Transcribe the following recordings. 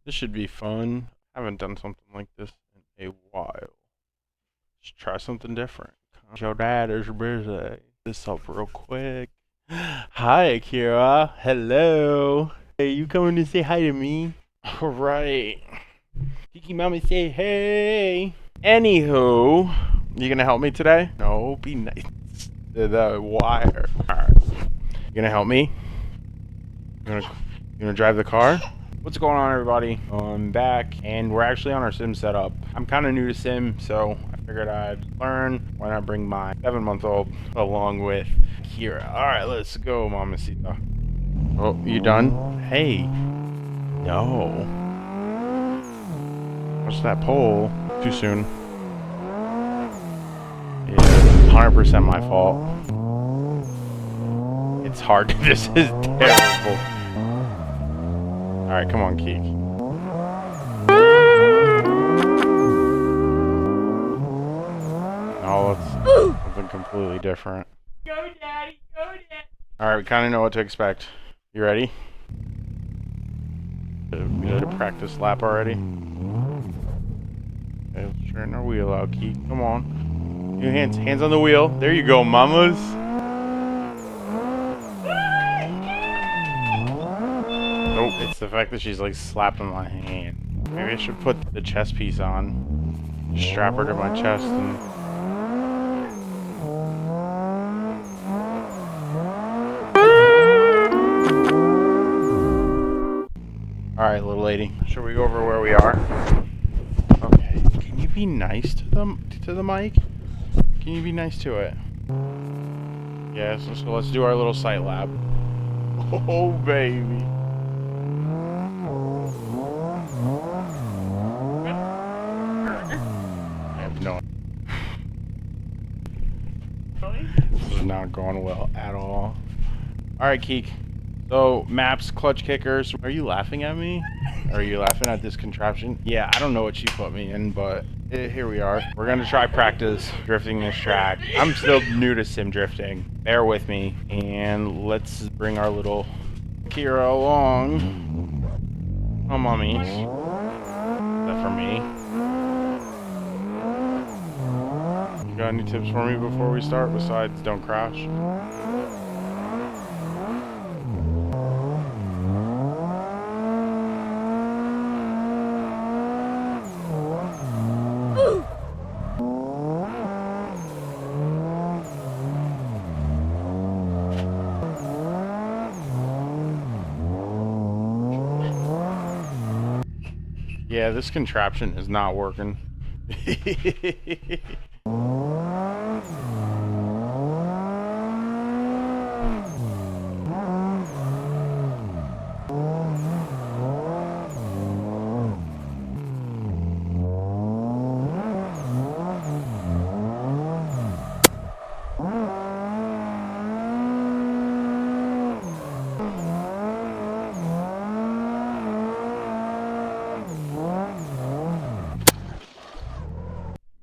This should be fun. I haven't done something like this in a while. Let's try something different. Your dad is busy. This up real quick. Hi, Akira. Hello. Hey, you coming to say hi to me? Alright. Kiki Mama say hey. Anywho, you gonna help me today? No, be nice. The wire. Alright. You gonna help me? You gonna drive the car? What's going on, everybody? I'm back, and we're actually on our sim setup. I'm kind of new to sim, so I figured I'd learn. Why not bring my 7-month-old along with Kira? All right, let's go, Mamacita. Oh, you done? Hey. No. What's that pole? Too soon. Yeah, 100% my fault. It's hard. This is terrible. Alright, come on, Keek. No, it's something completely different. Go, Daddy! Go, Daddy! Alright, we kind of know what to expect. You ready? We did a practice lap already. Okay, let's turn our wheel out, Keek. Come on. Two hands. Hands on the wheel. There you go, mamas. Nope, it's the fact that she's like slapping my hand. Maybe I should put the chest piece on. Strap her to my chest and... Alright, little lady. Should we go over where we are? Okay. Can you be nice to the mic? Can you be nice to it? Yeah, so let's do our little sight lab. Oh, baby. I have no... This is not going well at all. Alright, Keek. So, maps, clutch kickers. Are you laughing at me? Are you laughing at this contraption? Yeah, I don't know what she put me in, but here we are. We're gonna try practice drifting this track. I'm still new to sim drifting. Bear with me. And let's bring our little Kira along. Oh, mommy. Is that for me? You got any tips for me before we start besides don't crash? Yeah, this contraption is not working.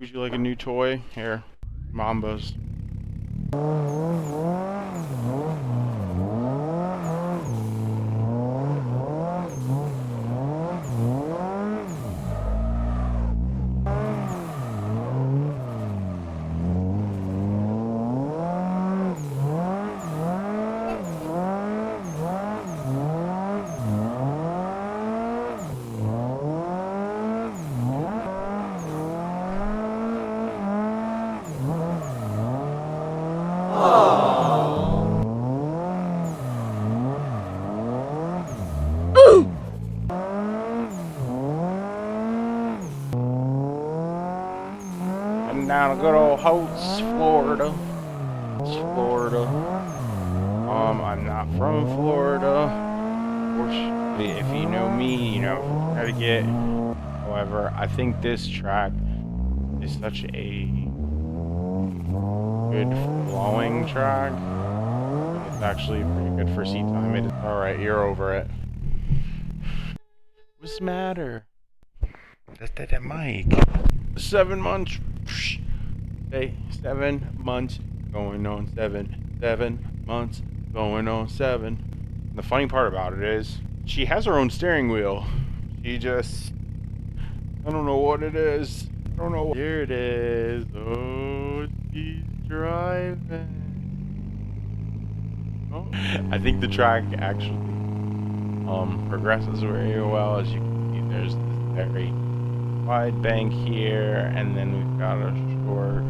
Would you like a new toy? Here, Mambas. And down to good old Holtz, Florida. It's Florida. I'm not from Florida. Of course, if you know me, you know Connecticut. However, I think this track is such a good flowing track. It's actually pretty good for seat time. It is alright, you're over it. What's the matter? That's that mic. 7 months. Hey, 7 months going on 7. 7 months going on 7. And the funny part about it is, she has her own steering wheel. He just... I don't know what it is. I don't know. Here it is. Oh, he's driving. Oh, I think the track actually progresses very well. As you can see, there's this very wide bank here, and then we've got a short.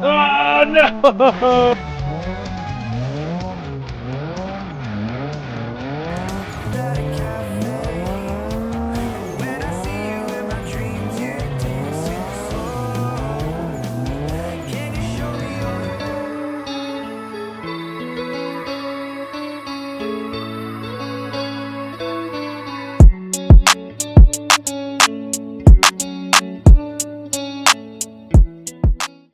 Oh no!